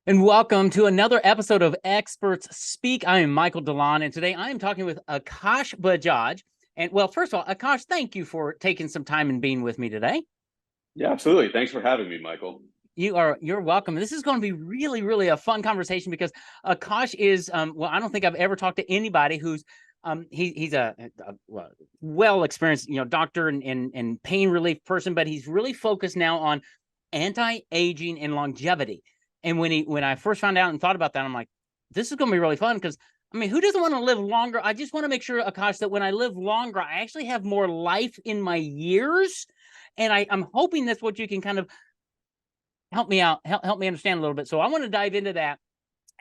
And welcome to another episode of Experts Speak. I am Michael DeLon, and today I am talking with Akash Bajaj. And well, first of all, Akash, thank you for taking some time and being with me today. Yeah, absolutely. Thanks for having me, Michael. You're welcome. This is going to be really a fun conversation because Akash is well, I don't think I've ever talked to anybody who's he's a well experienced doctor and pain relief person, but he's really focused now on anti-aging and longevity. And when I first found out and thought about that, I'm like, this is going to be really fun because I mean, who doesn't want to live longer? I just want to make sure, Akash, that when I live longer, I actually have more life in my years. And I'm hoping that's what you can kind of help me out, help me understand a little bit. So I want to dive into that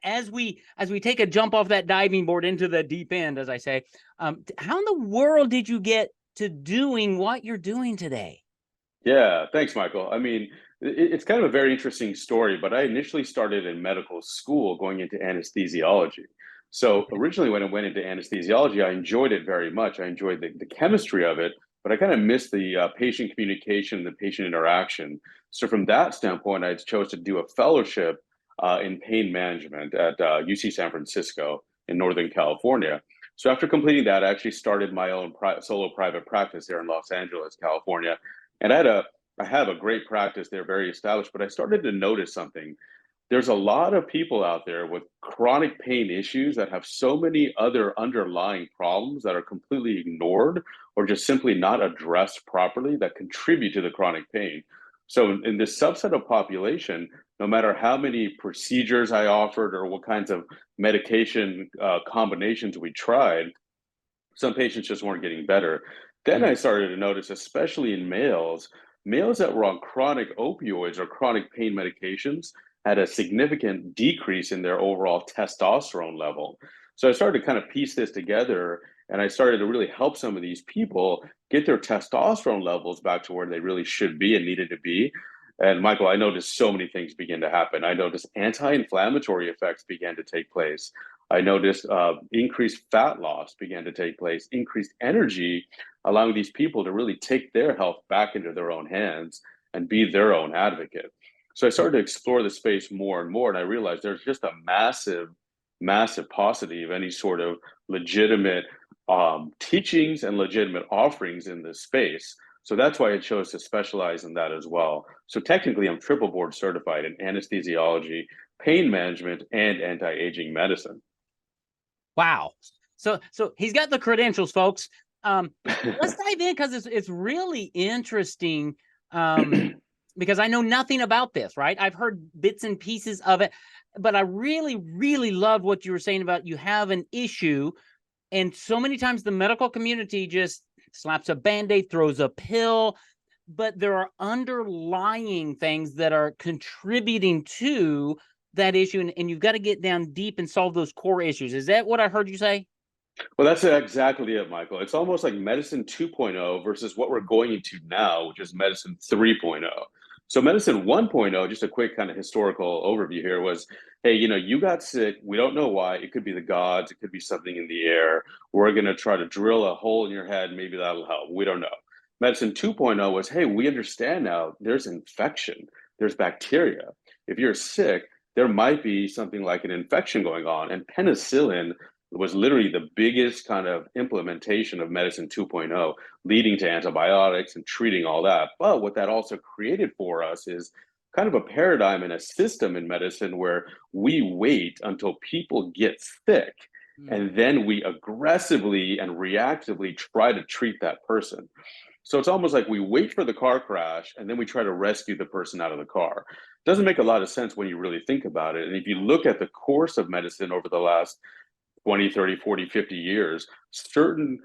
as we take a jump off that diving board into the deep end, as I say. How in the world did you get to doing what you're doing today? Yeah, thanks, Michael. I mean, it's kind of a very interesting story, but I initially started in medical school going into anesthesiology. So Okay. originally, when I went into anesthesiology, I enjoyed it very much. I enjoyed the chemistry of it, but I kind of missed the patient communication, the patient interaction. So from that standpoint, I chose to do a fellowship in pain management at UC San Francisco in Northern California. So after completing that, I actually started my own solo private practice here in Los Angeles, California. And I have a great practice there, very established, but I started to notice something. There's a lot of people out there with chronic pain issues that have so many other underlying problems that are completely ignored or just simply not addressed properly that contribute to the chronic pain. So in this subset of population, no matter how many procedures I offered or what kinds of medication combinations we tried, some patients just weren't getting better. Then Mm. I started to notice, especially in males that were on chronic opioids or chronic pain medications had a significant decrease in their overall testosterone level. So I started to kind of piece this together and I started to really help some of these people get their testosterone levels back to where they really should be and needed to be. And Michael, I noticed so many things begin to happen. I noticed anti-inflammatory effects began to take place. I noticed increased fat loss began to take place, increased energy, allowing these people to really take their health back into their own hands and be their own advocate. So I started to explore the space more and more, and I realized there's just a massive paucity of any sort of legitimate teachings and legitimate offerings in this space. So that's why I chose to specialize in that as well. So technically, I'm triple board certified in anesthesiology, pain management, and anti-aging medicine. Wow. So he's got the credentials, folks. Let's dive in because it's really interesting. Because I know nothing about this, right? I've heard bits and pieces of it, but I really loved what you were saying about you have an issue, and so many times the medical community just slaps a band-aid, throws a pill, but there are underlying things that are contributing to that issue, and you've got to get down deep and solve those core issues. Is that what I heard you say? Well, that's exactly it, Michael. It's almost like medicine 2.0 versus what we're going into now, which is medicine 3.0. So, medicine 1.0, just a quick kind of historical overview here was, hey, you got sick. We don't know why. It could be the gods, it could be something in the air. We're going to try to drill a hole in your head. Maybe that'll help. We don't know. Medicine 2.0 was, hey, we understand now there's infection, there's bacteria. If you're sick, there might be something like an infection going on. And penicillin was literally the biggest kind of implementation of medicine 2.0, leading to antibiotics and treating all that. But what that also created for us is kind of a paradigm and a system in medicine where we wait until people get sick Hmm. and then we aggressively and reactively try to treat that person. So it's almost like we wait for the car crash and then we try to rescue the person out of the car. Doesn't make a lot of sense when you really think about it. And if you look at the course of medicine over the last 20, 30, 40, 50 years, certain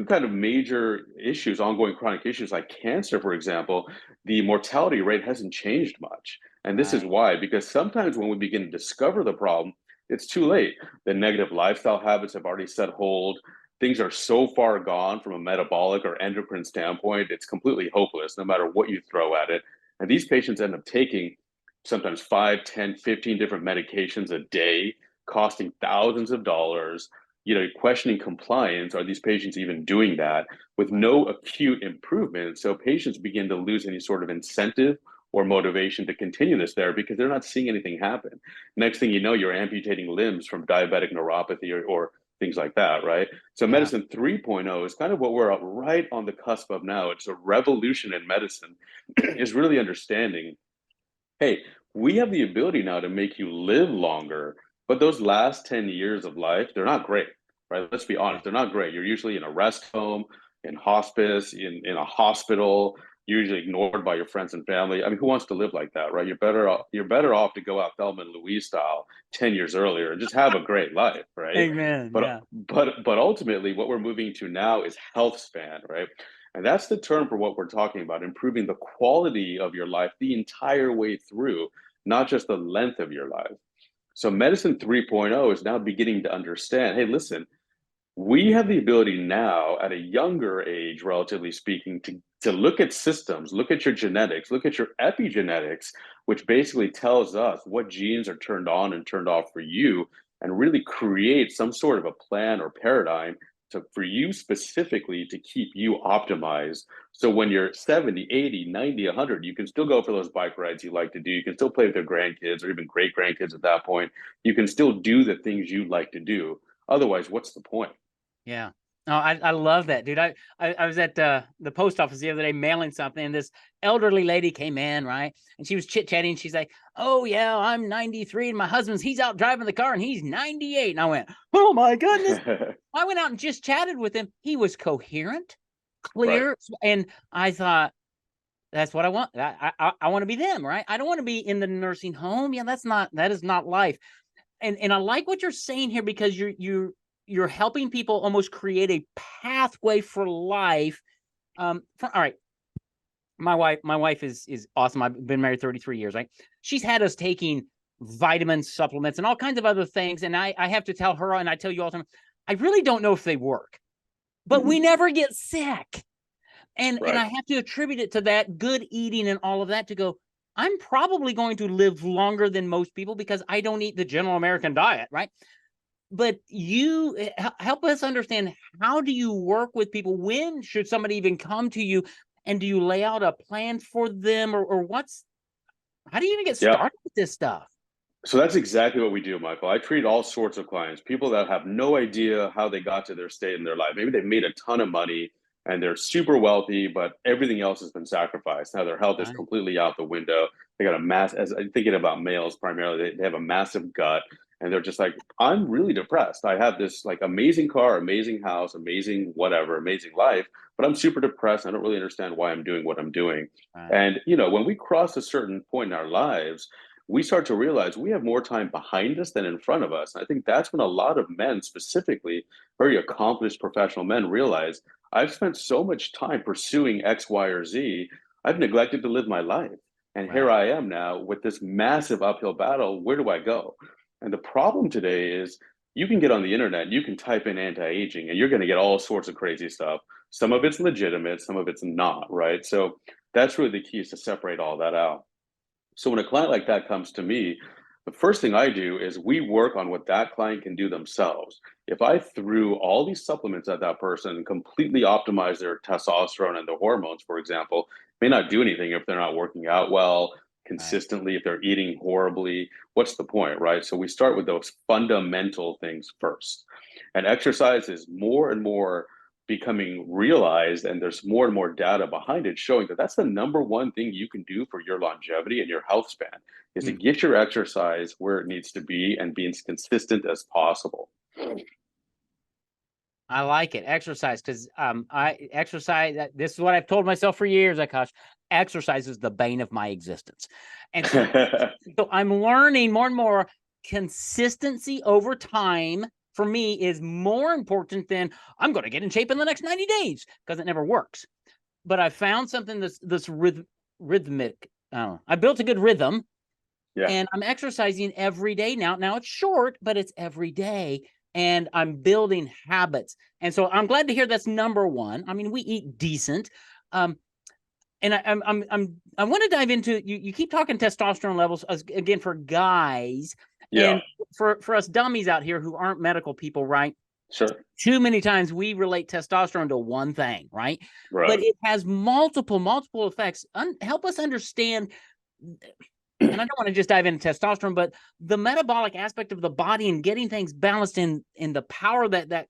kind of major issues, ongoing chronic issues like cancer, for example, the mortality rate hasn't changed much. And this is Right. why, because sometimes when we begin to discover the problem, it's too late. The negative lifestyle habits have already set hold. Things are so far gone from a metabolic or endocrine standpoint, it's completely hopeless no matter what you throw at it. And these patients end up taking sometimes 5, 10, 15 different medications a day, costing thousands of dollars, questioning compliance. Are these patients even doing that with Right. no acute improvement? So patients begin to lose any sort of incentive or motivation to continue this therapy because they're not seeing anything happen. Next thing you know, you're amputating limbs from diabetic neuropathy or things like that, right? So Yeah. medicine 3.0 is kind of what we're right on the cusp of now. It's a revolution in medicine, is really understanding, hey, we have the ability now to make you live longer, but those last 10 years of life, they're not great, right? Let's be Yeah. honest, they're not great. You're usually in a rest home, in hospice, in a hospital, usually ignored by your friends and family. I mean, who wants to live like that, right? You're better off to go out Thelma and Louise style 10 years earlier and just have a great life, right? Amen. But Yeah. but ultimately what we're moving to now is health span, right? And that's the term for what we're talking about, improving the quality of your life the entire way through, not just the length of your life. So medicine 3.0 is now beginning to understand, hey, listen, we have the ability now at a younger age, relatively speaking, to look at systems, look at your genetics, look at your epigenetics, which basically tells us what genes are turned on and turned off for you, and really create some sort of a plan or paradigm for you specifically to keep you optimized. So when you're 70, 80, 90, 100, you can still go for those bike rides you like to do. You can still play with your grandkids or even great grandkids at that point. You can still do the things you like to do. Otherwise, what's the point? Yeah. No, I love that, dude. I was at the post office the other day mailing something, and this elderly lady came in, right? And she was chit-chatting. She's like, "Oh, yeah, I'm 93, and my he's out driving the car, and he's 98." And I went, "Oh, my goodness." I went out and just chatted with him. He was coherent, Right. clear, and I thought, that's what I want. I want to be them, right? I don't want to be in the nursing home. Yeah, that is not life. And I like what you're saying here, because you're helping people almost create a pathway for life. All right, my wife is awesome. I've been married 33 years, right? She's had us taking vitamins, supplements, and all kinds of other things, and I have to tell her, and I tell you all the time, I really don't know if they work, but we Mhm. never get sick. And Right. I have to attribute it to that good eating and all of that, to go, I'm probably going to live longer than most people because I don't eat the general American diet, right? But you help us understand, how do you work with people? When should somebody even come to you? And do you lay out a plan for them, or how do you even get Yeah. started with this stuff? So that's exactly what we do, Michael. I treat all sorts of clients, people that have no idea how they got to their state in their life. Maybe they've made a ton of money and they're super wealthy, but everything else has been sacrificed. Now their health is Right. completely out the window. They got a mass, as I'm thinking about males primarily, they have a massive gut and they're just like, I'm really depressed. I have this like amazing car, amazing house, amazing whatever, amazing life, but I'm super depressed. I don't really understand why I'm doing what I'm doing. Right. And, you know, when we cross a certain point in our lives, we start to realize we have more time behind us than in front of us. And I think that's when a lot of men, specifically very accomplished professional men, realize I've spent so much time pursuing X, Y, or Z, I've neglected to live my life. And here Right. I am now with this massive uphill battle. Where do I go? And the problem today is you can get on the internet, you can type in anti aging, and you're going to get all sorts of crazy stuff. Some of Mhm. it's legitimate, some of it's not, right? So that's really the key, is to separate all that out. So when a client like that comes to me, the first thing I do is we work on what that client can do themselves. If I threw all these supplements at that person and completely optimize their testosterone and their hormones, for example, may not do anything if they're not working out well, Right. consistently, if they're eating horribly. What's the point, right? So we start with those fundamental things first. And exercise is more and more becoming realized, and there's more and more data behind it showing that that's the number one thing you can do for your longevity and your health span, is to Mm. get your exercise where it needs to be and be as consistent as possible. I like it. Exercise, because I exercise. This is what I've told myself for years, Akash. Exercise is the bane of my existence, and so I'm learning more and more. Consistency over time for me is more important than I'm going to get in shape in the next 90 days, because it never works. But I found something that's rhythmic. I don't know. I built a good rhythm, Yeah. and I'm exercising every day now. Now it's short, but it's every day, and I'm building habits. And so I'm glad to hear that's number one. I mean, we eat decent. Um, and I want to dive into, you keep talking testosterone levels again for guys, Yeah. and for us dummies out here who aren't medical people, right? Sure. Too many times we relate testosterone to one thing, right? But Right. it has multiple effects. Help us understand and I don't want to just dive into testosterone, but the metabolic aspect of the body and getting things balanced in the power that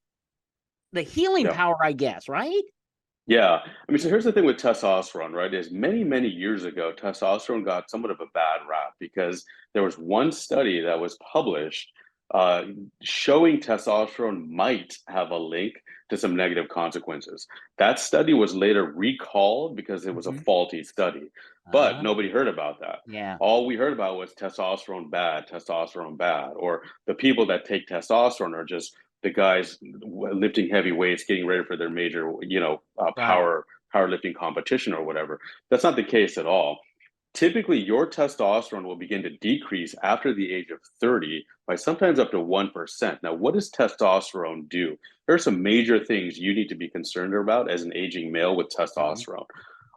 the healing Yeah. power, I guess, right? Yeah. I mean, so here's the thing with testosterone, right? Is many, many years ago, testosterone got somewhat of a bad rap because there was one study that was published uh, showing testosterone might have a link to some negative consequences. That study was later recalled because it was a Mhm. faulty study, but nobody heard about that. Yeah. All we heard about was testosterone bad, or the people that take testosterone are just the guys lifting heavy weights, getting ready for their major, Right. powerlifting competition or whatever. That's not the case at all. Typically, your testosterone will begin to decrease after the age of 30 by sometimes up to 1%. Now, what does testosterone do? There are some major things you need to be concerned about as an aging male with Mhm. testosterone.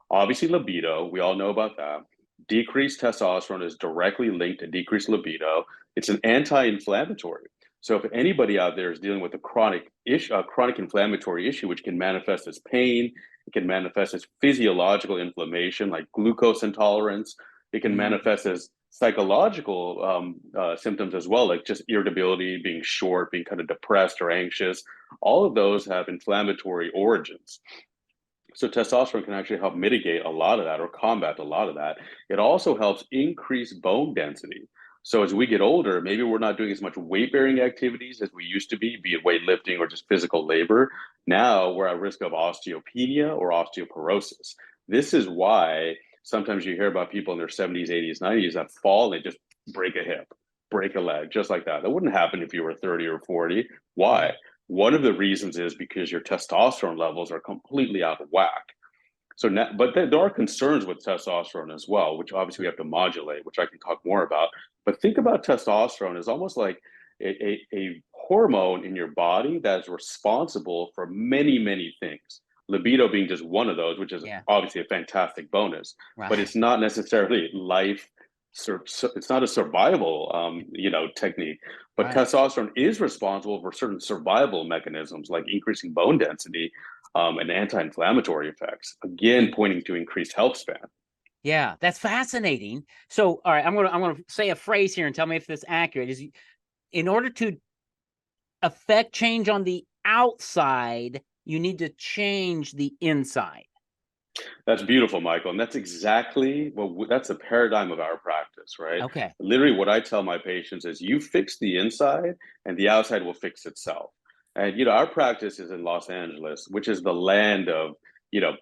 Obviously, libido, we all know about that. Decreased testosterone is directly linked to decreased libido. It's an anti-inflammatory. So if anybody out there is dealing with a chronic inflammatory issue, which can manifest as pain, it can manifest as physiological inflammation like glucose intolerance. It can Mhm. manifest as psychological symptoms as well, like just irritability, being short, being kind of depressed or anxious. All of those have inflammatory origins. So testosterone can actually help mitigate a lot of that or combat a lot of that. It also helps increase bone density. So as we get older, maybe we're not doing as much weight bearing activities as we used to be it weightlifting or just physical labor. Now we're at risk of osteopenia or osteoporosis. This is why sometimes you hear about people in their 70s, 80s, 90s that fall and they just break a hip, break a leg, just like that. That wouldn't happen if you were 30 or 40. Yeah. Why? One of the reasons is because your testosterone levels are completely out of whack. So now, but there are concerns with testosterone as well, which obviously we have to modulate, which I can talk more about. But think about testosterone as almost like a hormone in your body that's responsible for many, many things. Libido being just one of those, which is Yeah. obviously a fantastic bonus, but Right. it's not necessarily life. It's not a survival, technique. But Right. testosterone is responsible for certain survival mechanisms like increasing bone density and anti-inflammatory effects. Again, Yeah. pointing to increased health span. Yeah. That's fascinating. So, all right, I'm gonna say a phrase here and tell me if this is accurate. Is in order to affect change on the outside, you need to change the inside. That's beautiful, Michael, and that's exactly that's the paradigm of our practice, right? Okay. Literally, what I tell my patients is, you fix the inside, and the outside will fix itself. And our practice is in Los Angeles, which is the land of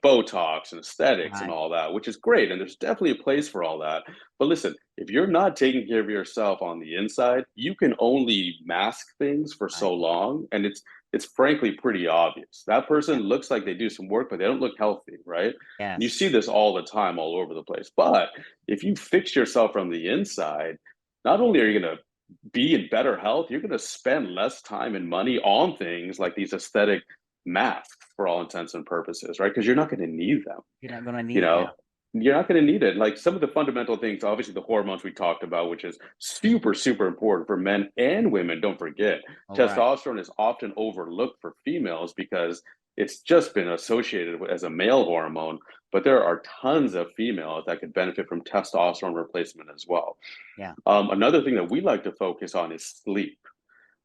Botox and aesthetics and Right. all that, which is great, and there's definitely a place for all that. But listen, if you're not taking care of yourself on the inside, you can only mask things for so Right. long, and it's frankly pretty obvious. That person Yeah. looks like they do some work, but they don't look healthy, right? You Yes. see this all the time, all over the place. But if you fix yourself from the inside, not only are you going to be in better health, you're going to spend less time and money on things like these aesthetic masks for all intents and purposes, right? Because you're not going to need them. You're not gonna You need it. Yeah. know, you're not going to need it. Like some of the fundamental things, obviously the hormones we talked about, which is super, super important for men and women. Don't forget, All right. testosterone is often overlooked for females because it's just been associated with, as a male hormone. But there are tons of females that could benefit from testosterone replacement as well. Yeah. Another thing that we like to focus on is sleep.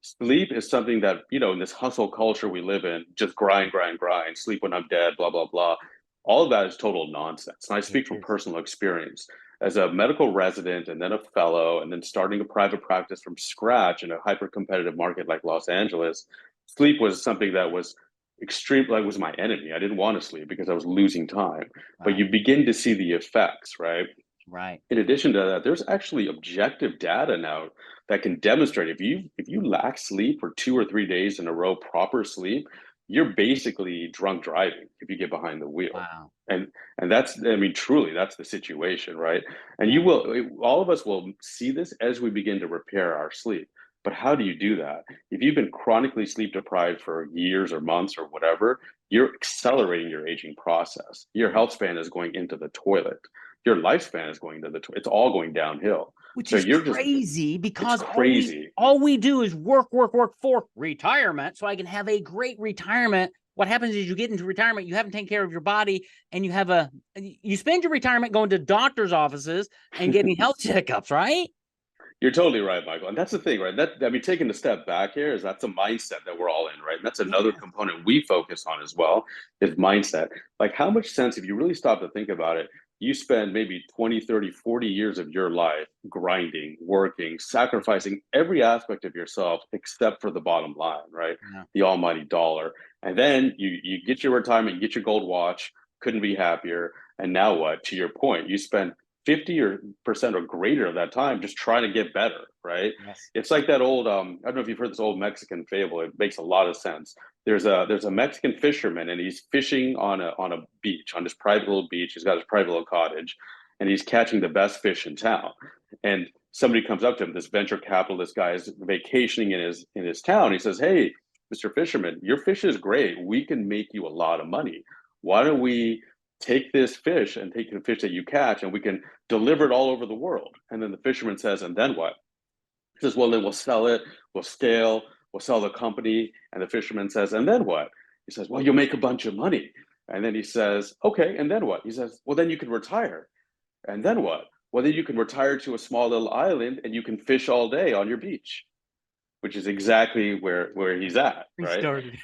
Sleep is something that, in this hustle culture we live in, just grind, grind, grind, sleep when I'm dead, blah, blah, blah. All of that is total nonsense. And I It speak from is. personal experience. As a medical resident and then a fellow, and then starting a private practice from scratch in a hyper competitive market like Los Angeles, sleep was something that was extreme, like was my enemy. I didn't want to sleep because I was losing time. But Right. you begin to see the effects, right? Right. In addition to that, there's actually objective data now that can demonstrate if you lack sleep for 2 or 3 days in a row, proper sleep, you're basically drunk driving if you get behind the wheel. Wow. And that's, I mean, truly that's the situation, right? And Yeah. all of us will see this as we begin to repair our sleep. But how do you do that? If you've been chronically sleep deprived for years or months or whatever, you're accelerating your aging process. Your Yeah. health span is going into the toilet, your lifespan is going to it's all going downhill. Which So is you're just, crazy it's because all we crazy. all we do is work, work, work for retirement, so I can have a great retirement what happens is you get into retirement, you haven't taken care of your body, and you spend your retirement going to doctor's offices and getting health checkups, right? You're totally right, Michael. And that's the thing, right? Taking a step back here is that's a mindset that we're all in, right? And that's another Yeah. component we focus on as well is mindset. Like, how much sense, if you really stop to think about it, you spend maybe 20, 30, 40 years of your life grinding, working, sacrificing every aspect of yourself except for the bottom line, right? Yeah. The almighty dollar. And then you get your retirement, you get your gold watch, couldn't be happier. And now what? To your point, you spend 50% or greater of that time just trying to get better, right? Yes. It's like that old I don't know if you've heard this old Mexican fable. It makes a lot of sense. There's a Mexican fisherman, and he's fishing on a beach, on his private little beach. He's got his private little cottage, and he's catching the best fish in town. And somebody comes up to him, this venture capitalist guy is vacationing in his town. He says, "Hey, Mr. Fisherman, your fish is great. We can make you a lot of money. Why don't we take this fish and take the fish that you catch, and we can deliver it all over the world?" And then the fisherman says, "And then what?" He says, "Well, then we'll sell it, we'll scale, we'll sell the company." And the fisherman says, "And then what?" He says, "Well, you'll make a bunch of money." And then he says, "Okay, and then what?" He says, "Well, then you can retire." And then what? "Well, then you can retire to a small little island and you can fish all day on your beach," which is exactly where he's at, We right? started.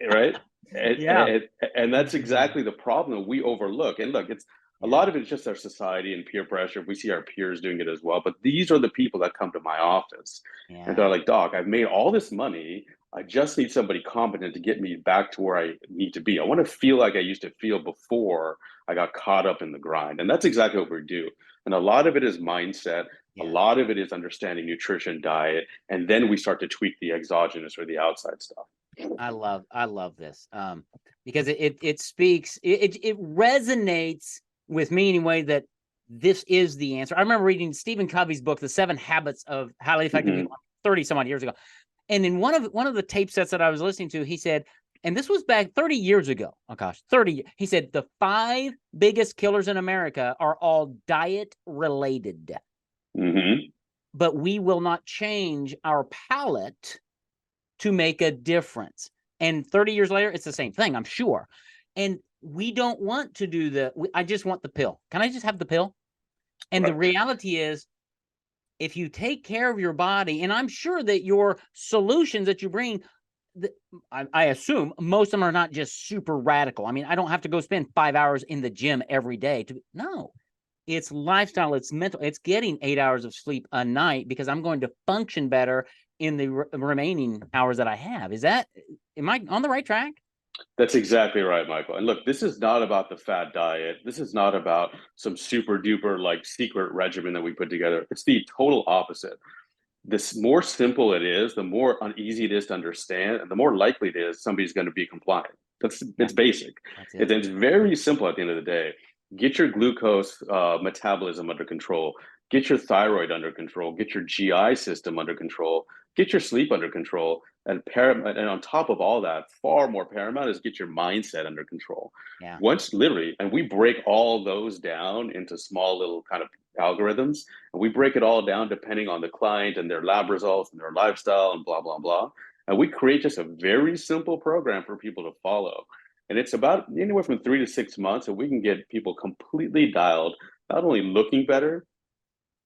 Right? And, Yeah. and, and that's exactly the problem we overlook. And look, it's a Yeah. lot of it's just our society and peer pressure. We see our peers doing it as well. But these are the people that come to my office and they're Yeah. like, "Doc, I've made all this money. I just need somebody competent to get me back to where I need to be. I want to feel like I used to feel before I got caught up in the grind." And that's exactly what we do. And a lot of it is mindset. A Yeah. lot of it is understanding nutrition, diet, and then we start to tweak the exogenous or the outside stuff. I love this. Because it speaks, it resonates with me anyway that this is the answer. I remember reading Stephen Covey's book, The 7 Habits of Highly Effective Mhm. People, 30 some odd years ago. And in one of the tape sets that I was listening to, he said, and this was back 30 years ago. Oh gosh, 30. He said the 5 biggest killers in America are all diet related, Mhm. but we will not change our palate to make a difference. And 30 years later, it's the same thing, I'm sure. And we don't want to do I just want the pill. Can I just have the pill? And the Right. reality is, if you take care of your body, and I'm sure that your solutions that you bring, I assume most of them are not just super radical. I mean, I don't have to go spend 5 hours in the gym every day no, it's lifestyle, it's mental, it's getting 8 hours of sleep a night because I'm going to function better in the remaining hours that I have. Am I on the right track? That's exactly right, Michael. And look, this is not about the fat diet. This is not about some super duper like secret regimen that we put together. It's the total opposite. This more simple it is, the more uneasy it is to understand, and the more likely it is somebody's going to be compliant. Yeah, It's basic. that's it. It's very simple at the end of the day. Get your glucose metabolism under control. Get your thyroid under control. Get your GI system under control. Get your sleep under control. And on top of all that, far more paramount is get your mindset under control. Yeah. Once literally, and we break all those down into small little kind of algorithms, and we break it all down depending on the client and their lab results and their lifestyle and blah, blah, blah. And we create just a very simple program for people to follow. And it's about anywhere from 3 to 6 months, and we can get people completely dialed, not only looking better,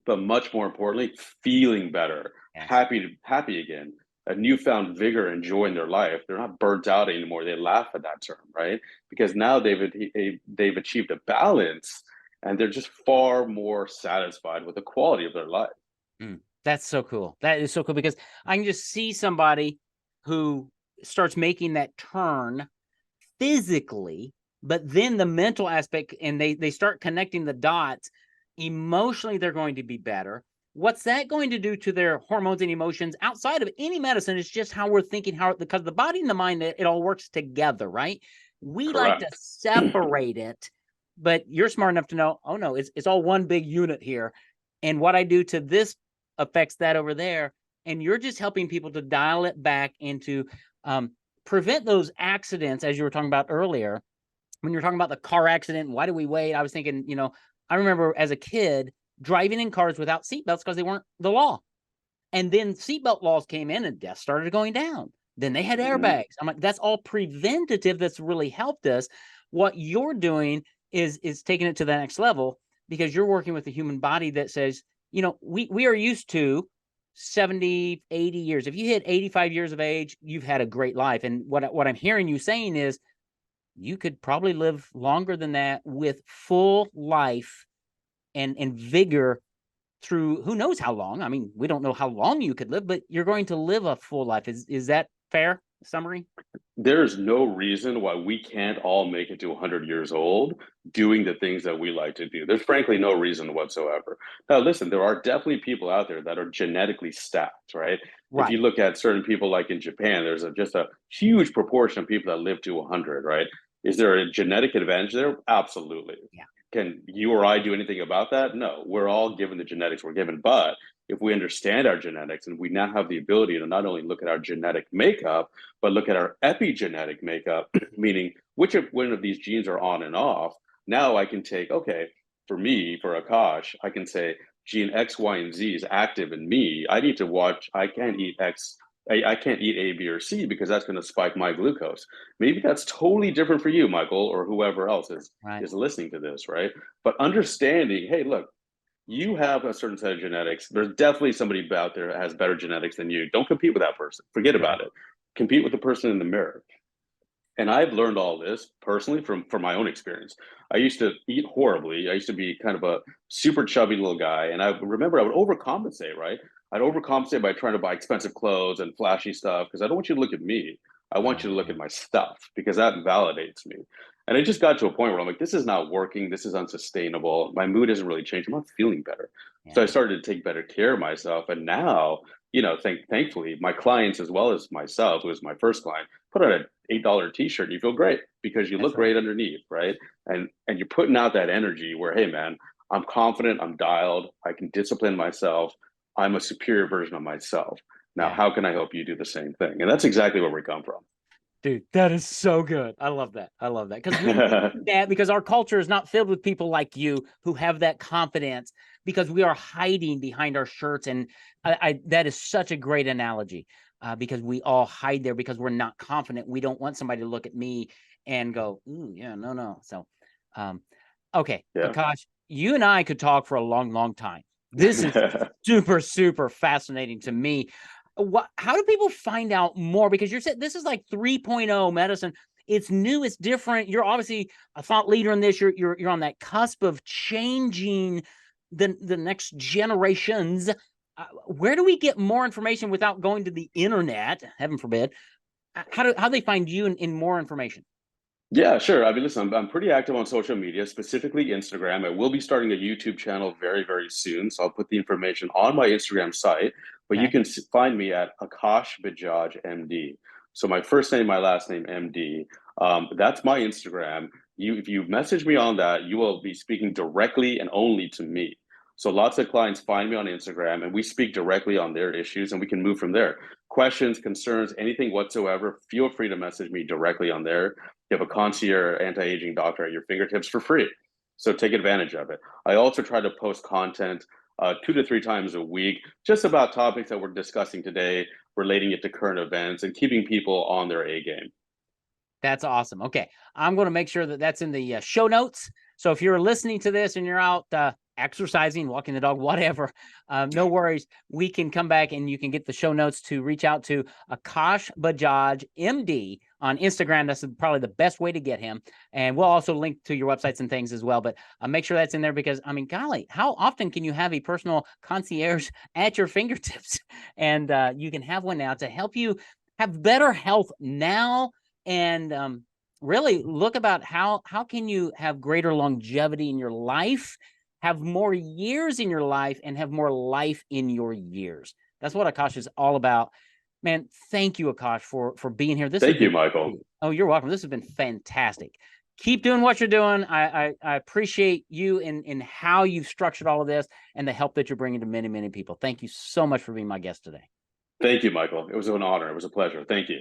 but much more importantly, feeling better, Yes. happy again, a newfound vigor and joy in their life. They're not burnt out anymore. They laugh at that term, right? Because now they've achieved a balance, and they're just far more satisfied with the quality of their life. That's so cool. That is so cool because I can just see somebody who starts making that turn physically, but then the mental aspect, and they start connecting the dots. Emotionally, they're going to be better. What's that going to do to their hormones and emotions outside of any medicine? It's just how we're thinking, because the body and the mind, it all works together, right? We like to Correct. separate it, but you're smart enough to know, oh no, it's all one big unit here. And what I do to this affects that over there. And you're just helping people to dial it back into prevent those accidents, as you were talking about earlier. When you're talking about the car accident, why do we wait? I was thinking, I remember as a kid driving in cars without seatbelts because they weren't the law. And then seatbelt laws came in and deaths started going down. Then they had Mhm. airbags. I'm like, that's all preventative. That's really helped us. What you're doing is taking it to the next level, because you're working with the human body that says, we are used to 70, 80 years. If you hit 85 years of age, you've had a great life. And what I'm hearing you saying is you could probably live longer than that with full life and vigor through who knows how long. I mean, we don't know how long you could live, but you're going to live a full life. Is that fair summary? There's no reason why we can't all make it to 100 years old doing the things that we like to do. There's frankly no reason whatsoever. Now, listen, there are definitely people out there that are genetically stacked, right? If you Right. look at certain people like in Japan, there's just a huge proportion of people that live to 100, right? Is there a genetic advantage there? Absolutely. Yeah. Can you or I do anything about that? No, we're all given the genetics we're given. But if we understand our genetics and we now have the ability to not only look at our genetic makeup, but look at our epigenetic makeup, meaning which of one of these genes are on and off. Now I can take, okay, for me, for Akash, I can say gene X, Y, and Z is active in me. I need to watch, I can't eat X, I can't eat A, B, or C because that's going to spike my glucose. Maybe that's totally different for you, Michael, or whoever else Right. is listening to this, right? But understanding, hey, look, you have a certain set of genetics. There's definitely somebody out there that has better genetics than you. Don't compete with that person. Forget Right. about it. Compete with the person in the mirror. And I've learned all this personally from my own experience. I used to eat horribly. I used to be kind of a super chubby little guy, and I remember I would overcompensate. Right, I'd overcompensate by trying to buy expensive clothes and flashy stuff because I don't want you to look at me. I want you to look at my stuff because that validates me. And it just got to a point where I'm like, this is not working. This is unsustainable. My mood hasn't really changed. I'm not feeling better. So I Yeah. started to take better care of myself. And now, thankfully, my clients as well as myself, who was my first client, put on an $8 t-shirt and you feel great because you That's look right. great underneath, right? And you're putting out that energy where, hey man, I'm confident, I'm dialed, I can discipline myself, I'm a superior version of myself. Now, Yeah. how can I help you do the same thing? And that's exactly where we come from. Dude, that is so good. I love that. I love that because we need that, because our culture is not filled with people like you who have that confidence, because we are hiding behind our shirts. And that is such a great analogy, because we all hide there because we're not confident. We don't want somebody to look at me and go, "Ooh, yeah, no, no." So, um, okay, Yeah. Akash, you and I could talk for a long, long time. This is super, super fascinating to me. How do people find out more? Because you're saying this is like 3.0 medicine. It's new, it's different. You're obviously a thought leader in this. You're on that cusp of changing the next generations. Where do we get more information without going to the internet? Heaven forbid. How do they find you in more information? Yeah, sure. I mean, listen, I'm pretty active on social media, specifically Instagram. I will be starting a YouTube channel very, very soon. So I'll put the information on my Instagram site, but you Okay. can find me at Akash Bajaj MD. So my first name, my last name, MD. That's my Instagram. If you message me on that, you will be speaking directly and only to me. So lots of clients find me on Instagram and we speak directly on their issues and we can move from there. Questions, concerns, anything whatsoever, feel free to message me directly on there. You have a concierge anti-aging doctor at your fingertips for free. So take advantage of it. I also try to post content 2 to 3 times a week, just about topics that we're discussing today, relating it to current events and keeping people on their A game. That's awesome. Okay. I'm going to make sure that that's in the show notes. So if you're listening to this and you're out exercising, walking the dog, whatever, no worries. We can come back and you can get the show notes to reach out to Akash Bajaj, MD, on Instagram. That's probably the best way to get him. And we'll also link to your websites and things as well. But make sure that's in there because, I mean, golly, how often can you have a personal concierge at your fingertips? And you can have one now to help you have better health now, and really look about how can you have greater longevity in your life, have more years in your life, and have more life in your years. That's what Akash is all about. Man, thank you, Akash, for being here. This has Thank you, been, Michael. oh, you're welcome. This has been fantastic. Keep doing what you're doing. I appreciate you in how you've structured all of this and the help that you're bringing to many, many people. Thank you so much for being my guest today. Thank you, Michael. It was an honor. It was a pleasure. Thank you.